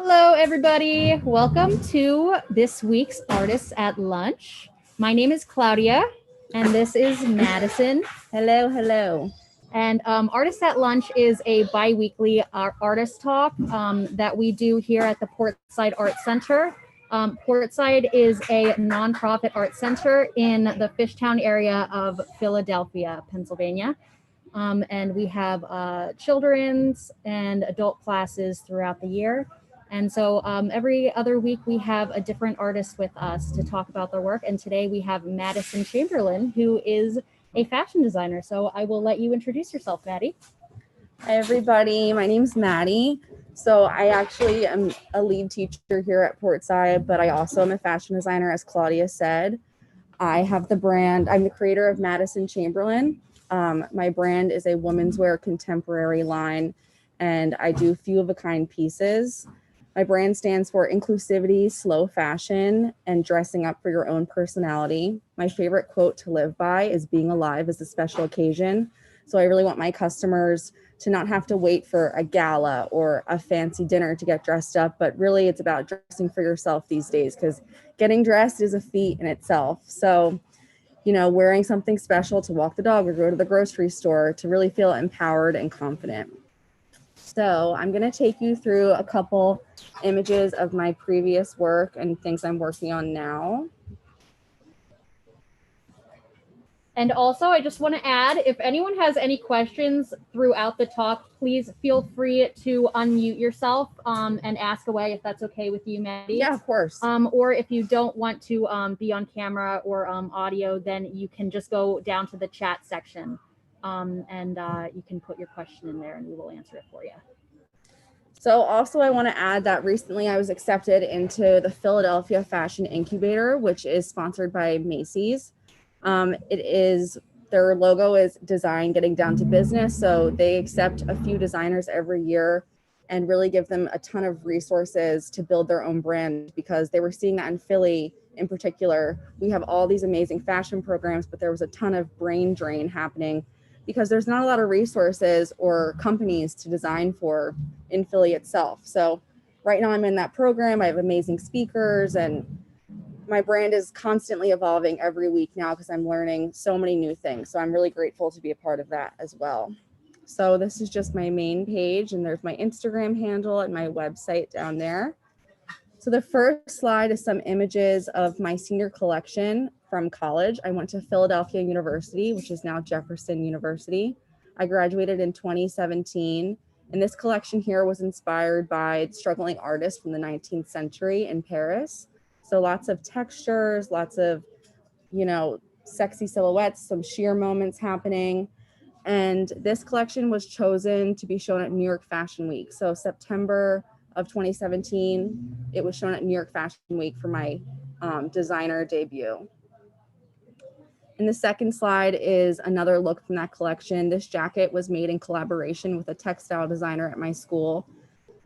Hello, everybody. Welcome to this week's Artists at Lunch. My name is Claudia, and this is Madison. Hello, hello. And Artists at Lunch is a bi weekly artist talk that we do here at the Portside Art Center. Portside is a nonprofit art center in the Fishtown area of Philadelphia, Pennsylvania. And we have children's and adult classes throughout the year. And so every other week we have a different artist with us to talk about their work. And today we have Madison Chamberlain, who is a fashion designer. So I will let you introduce yourself, Maddie. Hi, everybody. My name's Maddie. So I actually am a lead teacher here at Portside, but I also am a fashion designer, as Claudia said. I have the brand, I'm the creator of Madison Chamberlain. My brand is a women's wear contemporary line, and I do few of a kind pieces. My brand stands for inclusivity, slow fashion, and dressing up for your own personality. My favorite quote to live by is being alive is a special occasion. So I really want my customers to not have to wait for a gala or a fancy dinner to get dressed up, but really it's about dressing for yourself these days because getting dressed is a feat in itself. So, wearing something special to walk the dog or go to the grocery store to really feel empowered and confident. So I'm going to take you through a couple images of my previous work and things I'm working on now. And also, I just want to add if anyone has any questions throughout the talk, please feel free to unmute yourself and ask away if that's okay with you, Maddie. Yeah, of course. Or if you don't want to be on camera or audio, then you can just go down to the chat section and you can put your question in there and we will answer it for you. So also I want to add that recently I was accepted into the Philadelphia Fashion Incubator, which is sponsored by Macy's. Their logo is design getting down to business. So they accept a few designers every year and really give them a ton of resources to build their own brand because they were seeing that in Philly in particular. We have all these amazing fashion programs, but there was a ton of brain drain happening because there's not a lot of resources or companies to design for in Philly itself. So right now I'm in that program. I have amazing speakers and my brand is constantly evolving every week now because I'm learning so many new things. So I'm really grateful to be a part of that as well. So this is just my main page and there's my Instagram handle and my website down there. So the first slide is some images of my senior collection from college. I went to Philadelphia University, which is now Jefferson University. I graduated in 2017. And this collection here was inspired by struggling artists from the 19th century in Paris. So lots of textures, lots of, sexy silhouettes, some sheer moments happening. And this collection was chosen to be shown at New York Fashion Week. So September of 2017, it was shown at New York Fashion Week for my designer debut. And the second slide is another look from that collection. This jacket was made in collaboration with a textile designer at my school.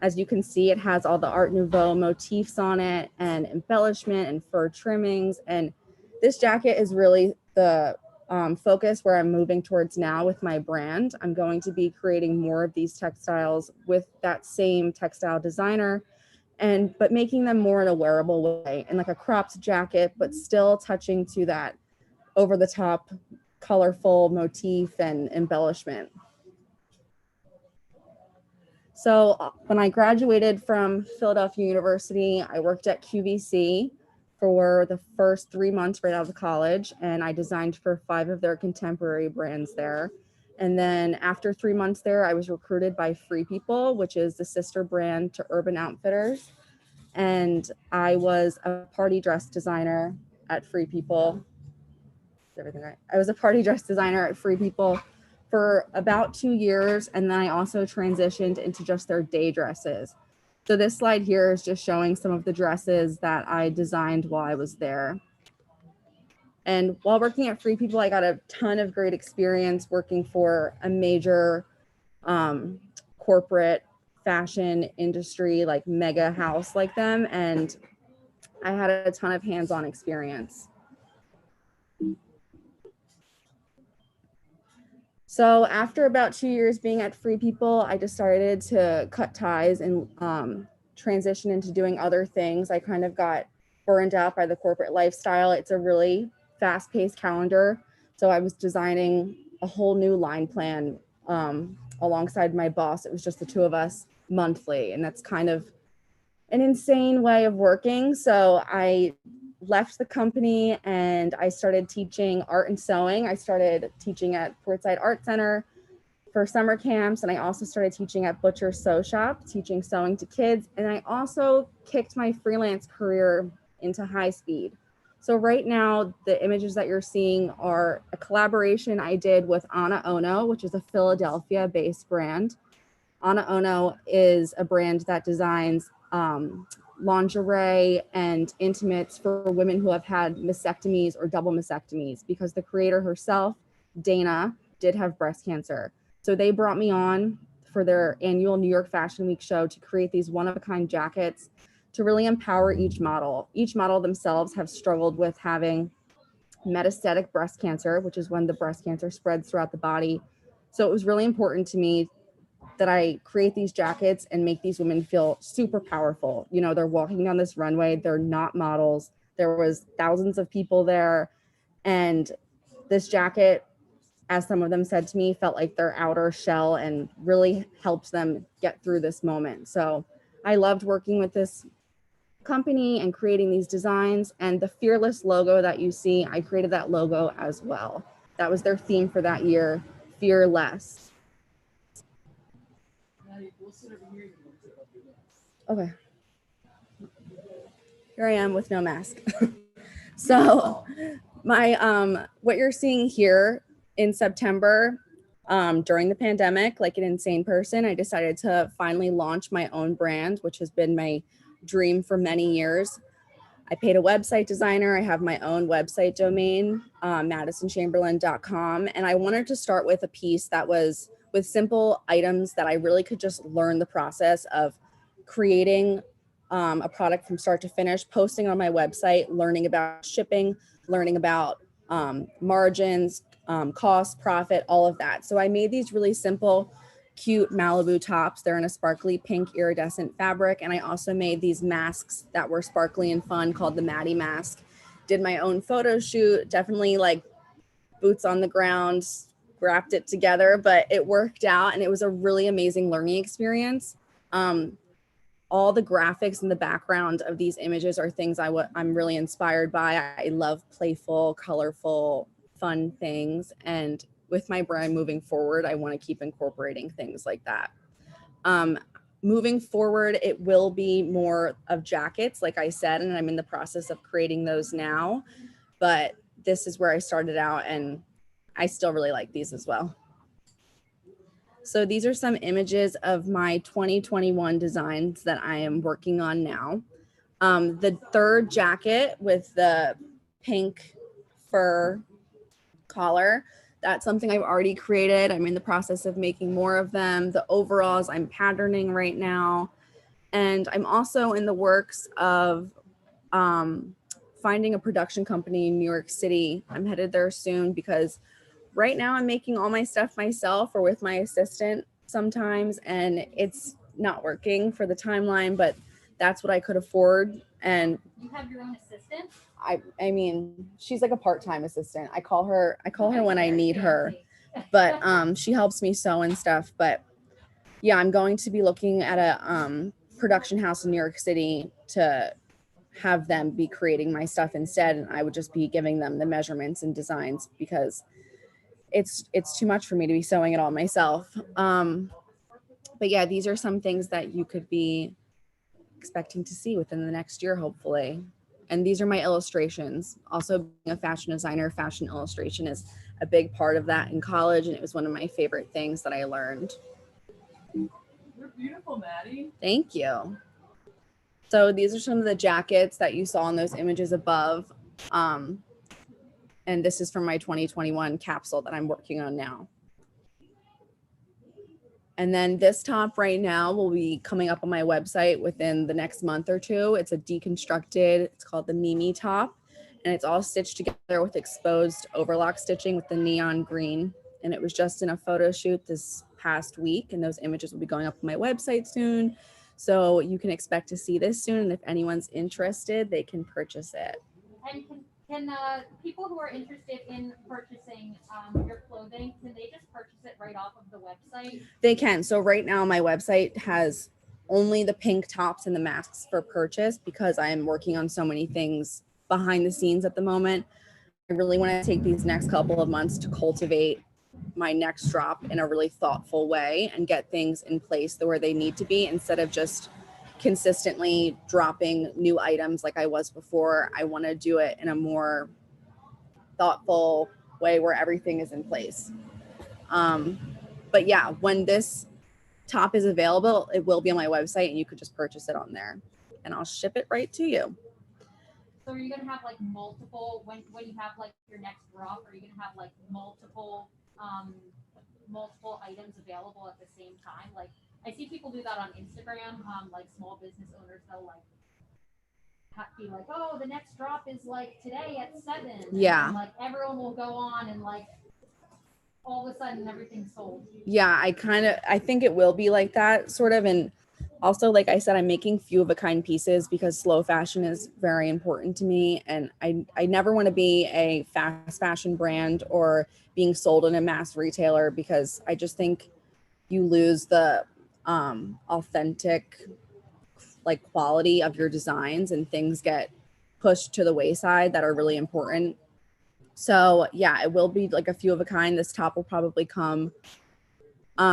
As you can see, it has all the Art Nouveau motifs on it and embellishment and fur trimmings. And this jacket is really the focus where I'm moving towards now with my brand. I'm going to be creating more of these textiles with that same textile designer but making them more in a wearable way and like a cropped jacket, but still touching to that over the top colorful motif and embellishment. So when I graduated from Philadelphia University, I worked at QVC for the first 3 months right out of college, and I designed for 5 of their contemporary brands there. And then after 3 months there, I was recruited by Free People, which is the sister brand to Urban Outfitters. And I was a party dress designer at Free People. Is everything right? I was a party dress designer at Free People for about 2 years, and then I also transitioned into just their day dresses. So this slide here is just showing some of the dresses that I designed while I was there. And while working at Free People, I got a ton of great experience working for a major corporate fashion industry, like mega house like them, and I had a ton of hands-on experience. So after about 2 years being at Free People, I decided to cut ties and transition into doing other things. I kind of got burned out by the corporate lifestyle. It's a really fast-paced calendar. So I was designing a whole new line plan alongside my boss. It was just the two of us monthly, and that's kind of an insane way of working. So I left the company and I started teaching art and sewing. I started teaching at Portside Art Center for summer camps, and I also started teaching at Butcher Sew Shop, teaching sewing to kids. And I also kicked my freelance career into high speed. So right now, the images that you're seeing are a collaboration I did with Ana Ono, which is a Philadelphia-based brand. Ana Ono is a brand that designs lingerie and intimates for women who have had mastectomies or double mastectomies, because the creator herself, Dana, did have breast cancer. So they brought me on for their annual New York Fashion Week show to create these one-of-a-kind jackets to really empower each model. Each model themselves have struggled with having metastatic breast cancer, which is when the breast cancer spreads throughout the body. So it was really important to me that I create these jackets and make these women feel super powerful. You know, they're walking down this runway, they're not models. There was thousands of people there. And this jacket, as some of them said to me, felt like their outer shell and really helped them get through this moment. So I loved working with this company and creating these designs. And the Fearless logo that you see, I created that logo as well. That was their theme for that year, Fearless. Okay. Here I am with no mask. So my what you're seeing here in September, during the pandemic, like an insane person, I decided to finally launch my own brand, which has been my dream for many years. I paid a website designer. I have my own website domain, madisonchamberlain.com. And I wanted to start with a piece that was with simple items that I really could just learn the process of creating a product from start to finish, posting on my website, learning about shipping, learning about margins, cost, profit, all of that. So I made these really simple, cute Malibu tops. They're in a sparkly pink iridescent fabric. And I also made these masks that were sparkly and fun called the Maddie mask. Did my own photo shoot, definitely like boots on the ground, wrapped it together, but it worked out and it was a really amazing learning experience. All the graphics in the background of these images are things I'm really inspired by. I love playful, colorful, fun things. And with my brand moving forward, I want to keep incorporating things like that. Moving forward, it will be more of jackets, like I said, and I'm in the process of creating those now. But this is where I started out, and I still really like these as well. So these are some images of my 2021 designs that I am working on now. The third jacket with the pink fur collar, that's something I've already created. I'm in the process of making more of them. The overalls I'm patterning right now. And I'm also in the works of finding a production company in New York City. I'm headed there soon because right now I'm making all my stuff myself or with my assistant sometimes, and it's not working for the timeline, but that's what I could afford. And You have your own assistant? I mean, she's like a part-time assistant. I call her when I need her, but she helps me sew and stuff. But yeah, I'm going to be looking at a production house in New York City to have them be creating my stuff instead, and I would just be giving them the measurements and designs because it's too much for me to be sewing it all myself. But yeah, these are some things that you could be expecting to see within the next year, hopefully. And these are my illustrations. Also, being a fashion designer, fashion illustration is a big part of that in college, and it was one of my favorite things that I learned. You're beautiful, Maddie. Thank you. So these are some of the jackets that you saw in those images above. And this is from my 2021 capsule that I'm working on now. And then this top right now will be coming up on my website within the next month or two. It's a deconstructed, it's called the Mimi top. And it's all stitched together with exposed overlock stitching with the neon green. And it was just in a photo shoot this past week. And those images will be going up on my website soon. So you can expect to see this soon. And if anyone's interested, they can purchase it. And can people who are interested in purchasing your clothing, can they just purchase it right off of the website? They can. So right now my website has only the pink tops and the masks for purchase because I am working on so many things behind the scenes at the moment. I really want to take these next couple of months to cultivate my next drop in a really thoughtful way and get things in place where they need to be instead of just consistently dropping new items like I was before. I want to do it in a more thoughtful way where everything is in place. But yeah, when this top is available, it will be on my website and you could just purchase it on there and I'll ship it right to you. So are you gonna have like multiple when you have like your next drop? Are you gonna have like multiple items available at the same time? Like I see people do that on Instagram. Like small business owners, they'll like be like, oh, the next drop is like today at 7. Yeah. And, like everyone will go on and like all of a sudden everything's sold. Yeah, I think it will be like that sort of. And also, like I said, I'm making few of a kind pieces because slow fashion is very important to me. And I never want to be a fast fashion brand or being sold in a mass retailer because I just think you lose the authentic like quality of your designs and things get pushed to the wayside that are really important. So yeah, it will be like a few of a kind. This top will probably come.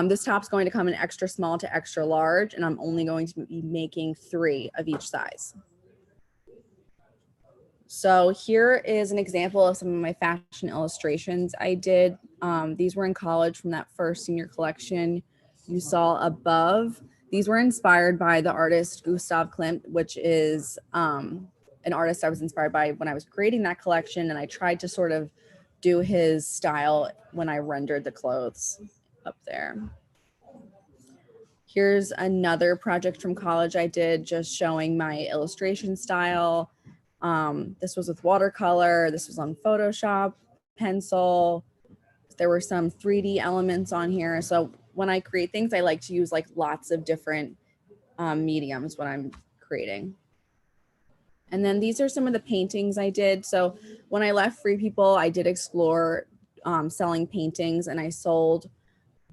This top's going to come in extra small to extra large, and I'm only going to be making 3 of each size. So here is an example of some of my fashion illustrations I did. These were in college from that first senior collection you saw above. These were inspired by the artist Gustav Klimt, which is an artist I was inspired by when I was creating that collection. And I tried to sort of do his style when I rendered the clothes up there. Here's another project from college I did just showing my illustration style. This was with watercolor. This was on Photoshop, pencil. There were some 3D elements on here. So when I create things, I like to use like lots of different mediums when I'm creating. And then these are some of the paintings I did. So when I left Free People, I did explore selling paintings and I sold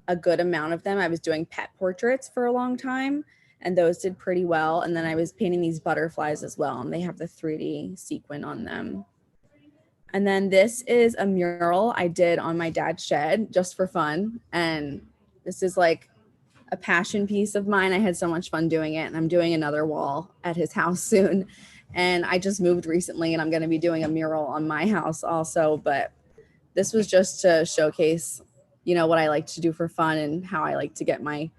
a good amount of them. I was doing pet portraits for a long time and those did pretty well. And then I was painting these butterflies as well. And they have the 3D sequin on them. And then this is a mural I did on my dad's shed just for fun. And this is like a passion piece of mine. I had so much fun doing it. And I'm doing another wall at his house soon. And I just moved recently and I'm going to be doing a mural on my house also. But this was just to showcase, you know, what I like to do for fun and how I like to get my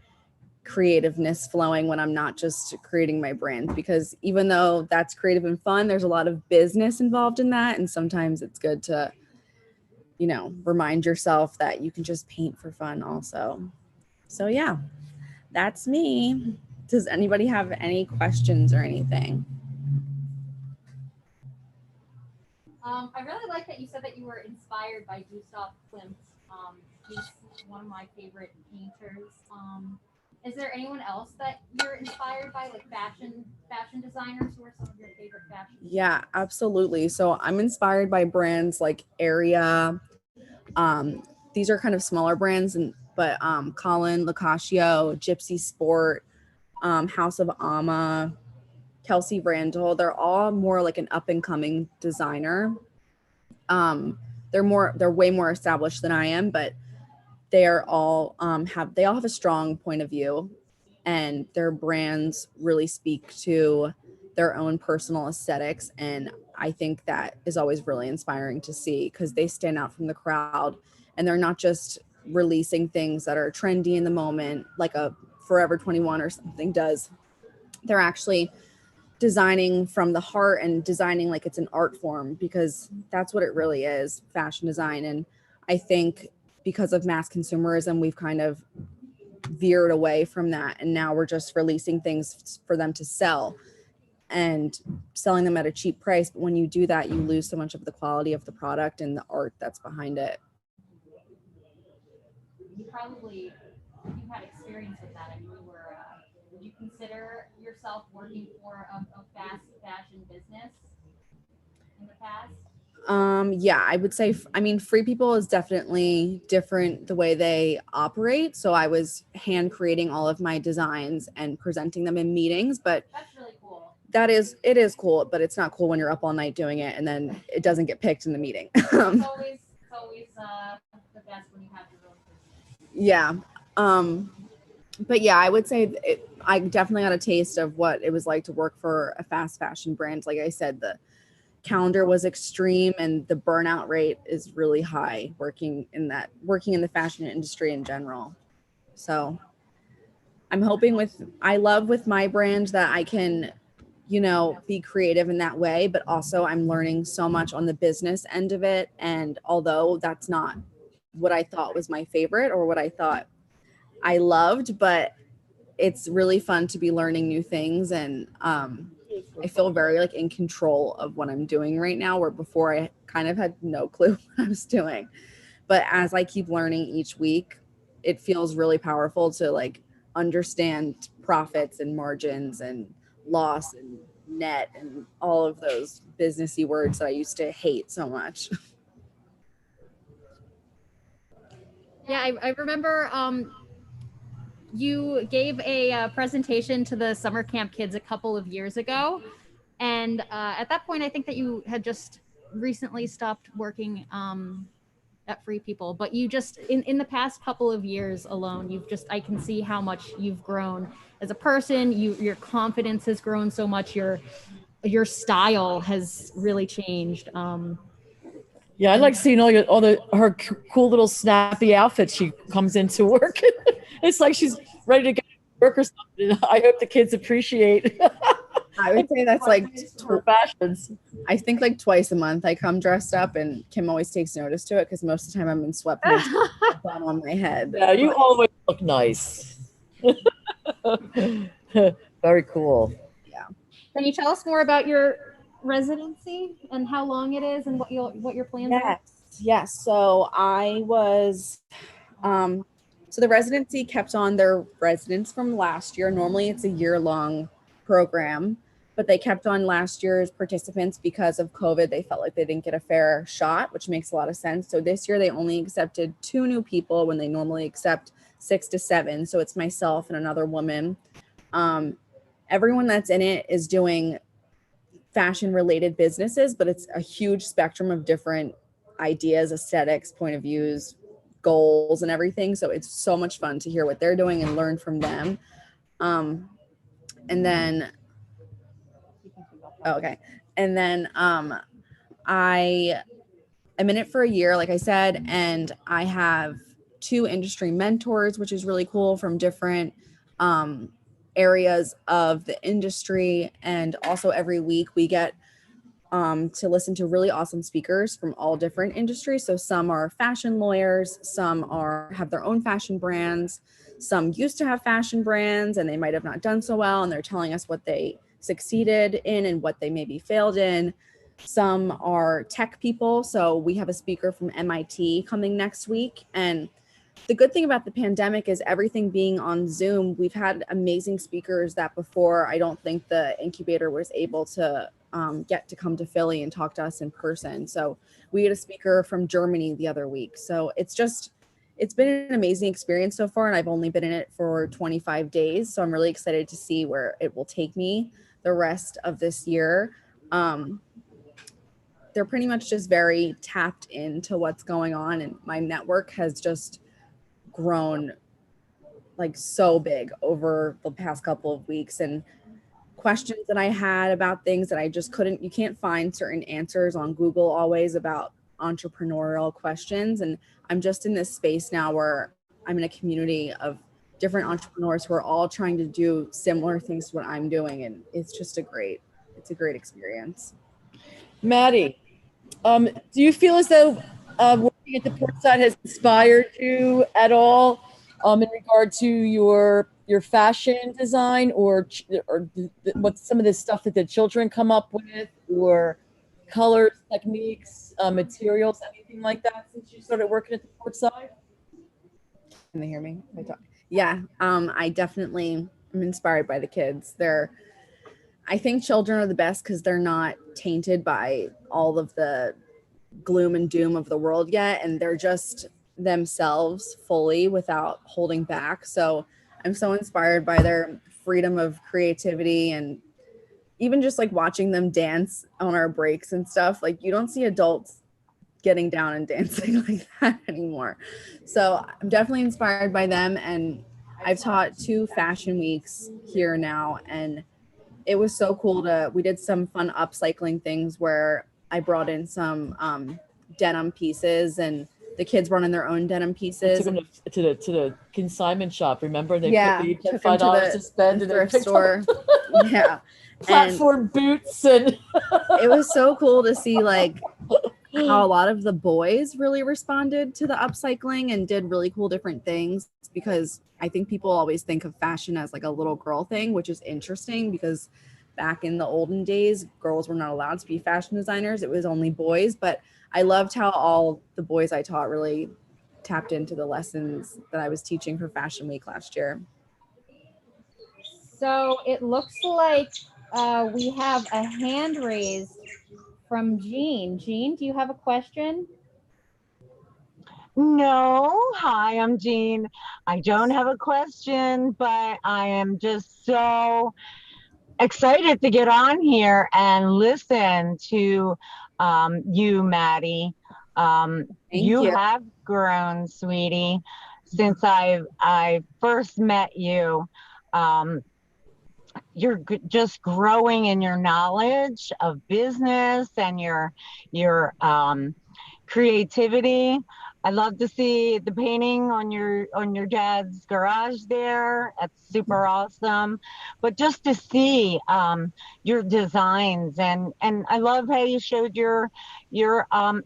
creativeness flowing when I'm not just creating my brand, because even though that's creative and fun, there's a lot of business involved in that. And sometimes it's good to, you know, remind yourself that you can just paint for fun also. So yeah, that's me. Does anybody have any questions or anything? I really like that you said that you were inspired by Gustav Klimt. He's one of my favorite painters. Is there anyone else that you're inspired by, like fashion designers? Who are some of your favorite fashion designers? Yeah, absolutely. So I'm inspired by brands like Area. These are kind of smaller brands, but Colin Locascio, Gypsy Sport, House of Ama, Kelsey Randall, they're all more like an up and coming designer. They're way more established than I am, but they are all have a strong point of view, and their brands really speak to their own personal aesthetics. And I think that is always really inspiring to see because they stand out from the crowd and they're not just releasing things that are trendy in the moment like a Forever 21 or something does. They're actually designing from the heart and designing like it's an art form, because that's what it really is, fashion design. And I think because of mass consumerism, we've kind of veered away from that. And now we're just releasing things for them to sell and selling them at a cheap price. But when you do that, you lose so much of the quality of the product and the art that's behind it. You had experience with that. I mean, you consider yourself working for a fast fashion business in the past? Yeah, I would say, I mean, Free People is definitely different the way they operate. So I was hand creating all of my designs and presenting them in meetings, but That's really cool. it is cool, but it's not cool when you're up all night doing it and then it doesn't get picked in the meeting. It's always the best when you have your own business. Yeah. But yeah, I would say I definitely got a taste of what it was like to work for a fast fashion brand. Like I said, the calendar was extreme and the burnout rate is really high working in the fashion industry in general. So I'm hoping I love with my brand that I can, be creative in that way, but also I'm learning so much on the business end of it. And although that's not what I thought was my favorite or what I thought I loved, but it's really fun to be learning new things. And I feel very like in control of what I'm doing right now, where before I kind of had no clue what I was doing. But as I keep learning each week, it feels really powerful to like understand profits and margins and loss and net and all of those businessy words that I used to hate so much. Yeah, I remember you gave a presentation to the summer camp kids a couple of years ago. And at that point, I think that you had just recently stopped working at Free People, but you just in the past couple of years alone, I can see how much you've grown as a person. Your confidence has grown so much. Your style has really changed. Yeah, I like seeing her cool little snappy outfits she comes into work. It's like she's ready to go to work or something. I hope the kids appreciate I would say that's like her fashions. I think like twice a month I come dressed up, and Kim always takes notice to it because most of the time I'm in sweatpants with a bun on my head. Yeah, you always look nice. Very cool. Yeah. Can you tell us more about your residency and how long it is and what your plans are? Yes. So I was so the residency kept on their residents from last year. Normally it's a year-long program, but they kept on last year's participants because of COVID. They felt like they didn't get a fair shot, which makes a lot of sense. So this year they only accepted 2 new people when they normally accept 6 to 7. So it's myself and another woman. Everyone that's in it is doing fashion related businesses, but it's a huge spectrum of different ideas, aesthetics, point of views, goals, and everything. So it's so much fun to hear what they're doing and learn from them. And then, okay. And then I'm in it for a year, like I said, and I have 2 industry mentors, which is really cool, from different areas of the industry. And also every week we get to listen to really awesome speakers from all different industries. So some are fashion lawyers, some have their own fashion brands, some used to have fashion brands and they might have not done so well, and they're telling us what they succeeded in and what they maybe failed in. Some are tech people. So we have a speaker from MIT coming next week. And the good thing about the pandemic is everything being on Zoom. We've had amazing speakers that before I don't think the incubator was able to get to come to Philly and talk to us in person. So we had a speaker from Germany the other week. So it's been an amazing experience so far. And I've only been in it for 25 days. So I'm really excited to see where it will take me the rest of this year. They're pretty much just very tapped into what's going on. And my network has just grown like so big over the past couple of weeks, and questions that I had about things that I just you can't find certain answers on Google always about entrepreneurial questions. And I'm just in this space now where I'm in a community of different entrepreneurs who are all trying to do similar things to what I'm doing. And it's just a great experience. Maddie, do you feel as though working at the Portside has inspired you at all in regard to your fashion design, or what's some of the stuff that the children come up with, or colors, techniques, materials, anything like that since you started working at the Portside? Can they hear me? Yeah, I definitely I'm inspired by the kids. I think children are the best because they're not tainted by all of the gloom and doom of the world yet, and they're just themselves fully without holding back. So I'm so inspired by their freedom of creativity, and even just like watching them dance on our breaks and stuff. Like, you don't see adults getting down and dancing like that anymore. So I'm definitely inspired by them. And I've taught 2 fashion weeks here now, and it was so cool we did some fun upcycling things where I brought in some denim pieces, and the kids brought in their own denim pieces. Took them to the consignment shop. Remember, they took them $5 to spend the and thrift store. Yeah, platform boots, and it was so cool to see like how a lot of the boys really responded to the upcycling and did really cool different things, because I think people always think of fashion as like a little girl thing, which is interesting because back in the olden days, girls were not allowed to be fashion designers. It was only boys. But I loved how all the boys I taught really tapped into the lessons that I was teaching for Fashion Week last year. So it looks like we have a hand raised from Jean. Jean, do you have a question? No, hi, I'm Jean. I don't have a question, but I am just so excited to get on here and listen to you, Maddie. Thank You you. have grown, sweetie, since I first met you. You're just growing in your knowledge of business and your creativity. I love to see the painting on your dad's garage there. That's super awesome. But just to see your designs, and I love how you showed your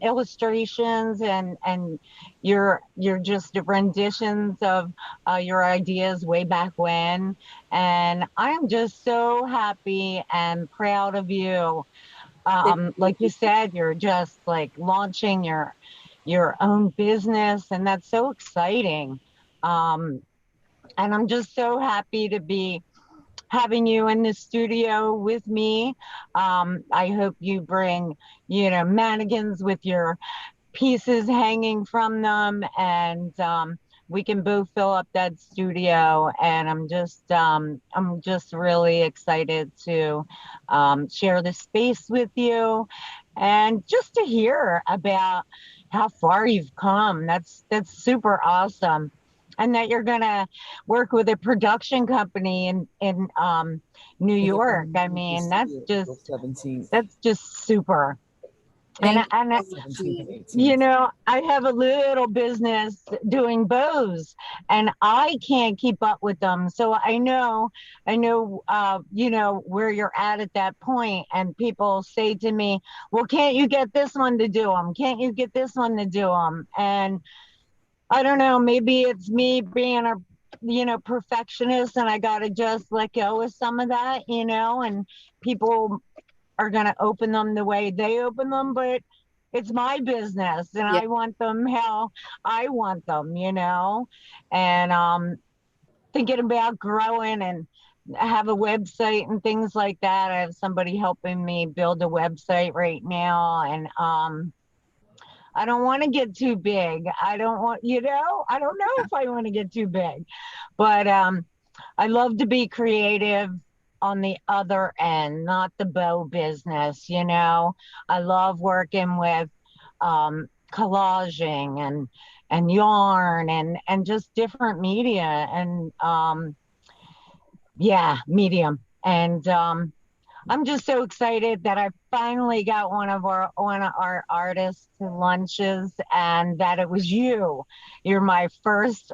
illustrations and your just renditions of your ideas way back when. And I'm just so happy and proud of you. Like you said, you're just like launching your own business, and that's so exciting. And I'm just so happy to be having you in the studio with me. I hope you bring, mannequins with your pieces hanging from them, and we can both fill up that studio. And I'm just really excited to share the space with you, and just to hear about how far you've come. That's super awesome. And that you're gonna work with a production company in New York. I mean, that's just super. And I, I have a little business doing bows, and I can't keep up with them. So I know, where you're at that point. And people say to me, well, can't you get this one to do them? Can't you get this one to do them? And I don't know, maybe it's me being a perfectionist, and I got to just let go of some of that, and people are going to open them the way they open them, but it's my business, and I want them how I want them, and thinking about growing and have a website and things like that. I have somebody helping me build a website right now, and I don't want to get too big. I don't know if I want to get too big, but I love to be creative on the other end, not the bow business. I love working with collaging and yarn and just different media and medium. And I'm just so excited that I finally got one of our artists lunches, and that it was you. You're my first.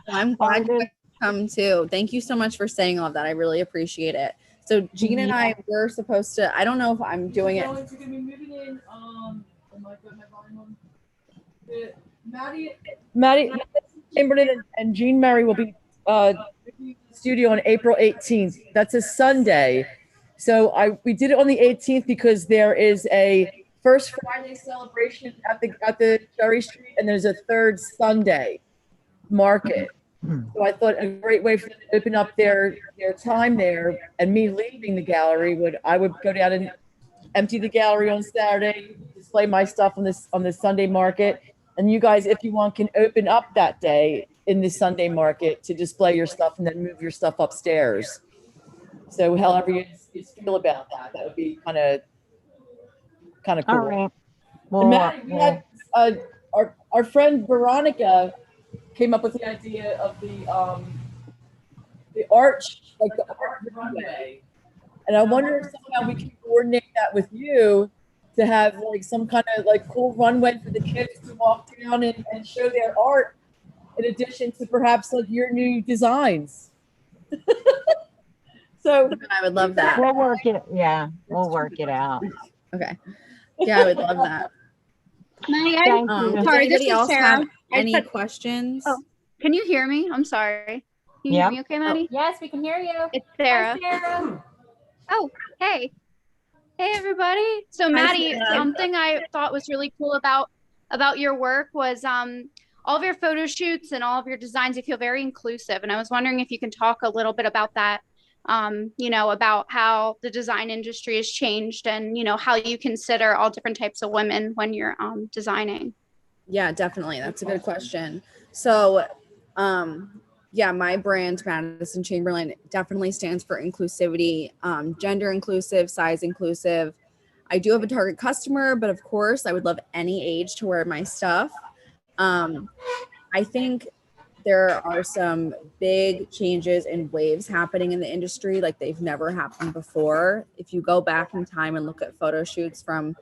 I'm glad you come too. Thank you so much for saying all of that. I really appreciate it. So Jean and I were supposed to. I don't know if I'm doing it. Going to be moving in. Oh my God, my volume on. Maddie Chamberlain and Jean Murray will be studio on April 18th. That's a Sunday. So we did it on the 18th because there is a First Friday celebration at the Cherry Street, and there's a third Sunday market. So I thought a great way for them to open up their time there, and me leaving the gallery I would go down and empty the gallery on Saturday, display my stuff on this Sunday market, and you guys, if you want, can open up that day in the Sunday market to display your stuff and then move your stuff upstairs. So however you feel about that, that would be kind of cool. All right. And Well, Matt, we had our friend Veronica came up with the idea of the arch, like the art runway. And I wonder if somehow we can coordinate that with you to have like some kind of like cool runway for the kids to walk down and show their art, in addition to perhaps like your new designs. So I would love that. we'll work it. Yeah, we'll work it out. Okay. Yeah, I would love that. Maddie, Thank you. Does Sorry, this anybody is else have Sarah. I any said- questions? Oh. Can you hear me? I'm sorry. Can you Yep. hear me okay, Maddie? Yes, we can hear you. It's Hi, Sarah. Sarah. Oh, hey. Hey, everybody. So, Maddie, Sarah. something I thought was really cool about your work was all of your photo shoots and all of your designs, you feel very inclusive. And I was wondering if you can talk a little bit about that, about how the design industry has changed and, how you consider all different types of women when you're designing. Yeah, definitely. That's a good question. So, yeah, my brand, Madison Chamberlain, definitely stands for inclusivity, gender inclusive, size inclusive. I do have a target customer, but of course, I would love any age to wear my stuff. I think there are some big changes and waves happening in the industry like they've never happened before. If you go back in time and look at photo shoots from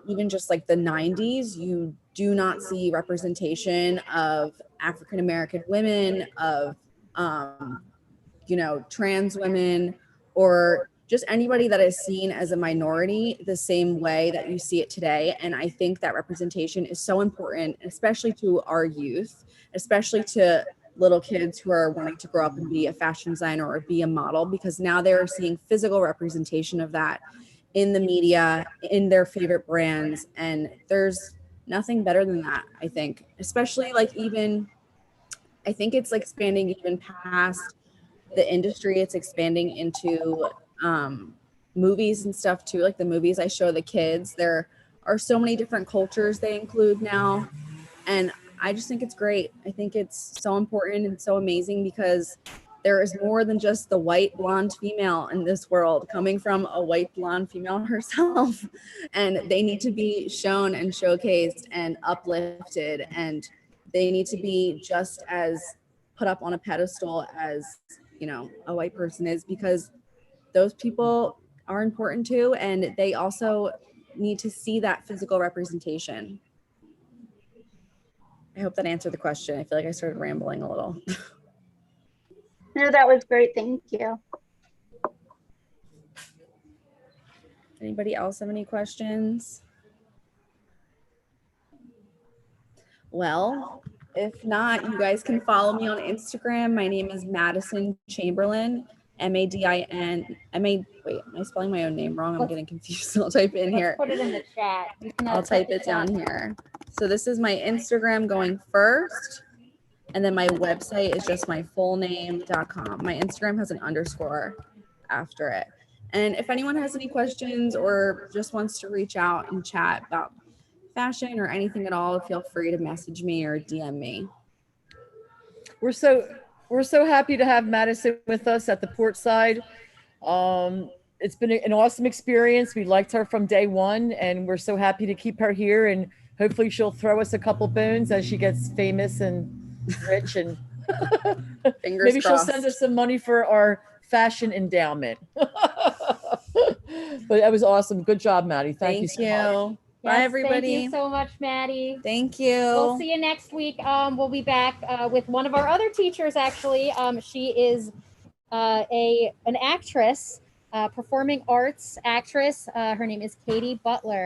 even just like the 90s, you do not see representation of African American women, of trans women, or just anybody that is seen as a minority the same way that you see it today. And I think that representation is so important, especially to our youth, especially to little kids who are wanting to grow up and be a fashion designer or be a model, because now they're seeing physical representation of that in the media, in their favorite brands. And there's nothing better than that, I think, especially I think it's like expanding even past the industry. It's expanding into movies and stuff too. Like the movies I show the kids, there are so many different cultures they include now. And I just think it's great. I think it's so important and so amazing because there is more than just the white blonde female in this world, coming from a white blonde female herself. And they need to be shown and showcased and uplifted, and they need to be just as put up on a pedestal as, a white person is, because those people are important too. And they also need to see that physical representation. I hope that answered the question. I feel like I started rambling a little. No, that was great. Thank you. Anybody else have any questions? Well, if not, you guys can follow me on Instagram. My name is Madison Chamberlain, Madin. Wait, am I spelling my own name wrong? I'm getting confused. I'll type it in here. Put it in the chat. You can, I'll type it down here. So this is my Instagram going first. And then my website is just my full name.com. My Instagram has an underscore after it. And if anyone has any questions or just wants to reach out and chat about fashion or anything at all, feel free to message me or DM me. we're so happy to have Madison with us at the port side. It's been an awesome experience. We liked her from day one, and we're so happy to keep her here. And hopefully she'll throw us a couple bones as she gets famous and rich, and Fingers maybe crossed. she'll send us some money for our fashion endowment. But that was awesome. Good job, Maddie. Thank you so much. Bye, Yes, everybody. Thank you so much, Maddie. Thank you. We'll see you next week. We'll be back with one of our other teachers, actually. She is an actress, performing arts actress. Her name is Katie Butler.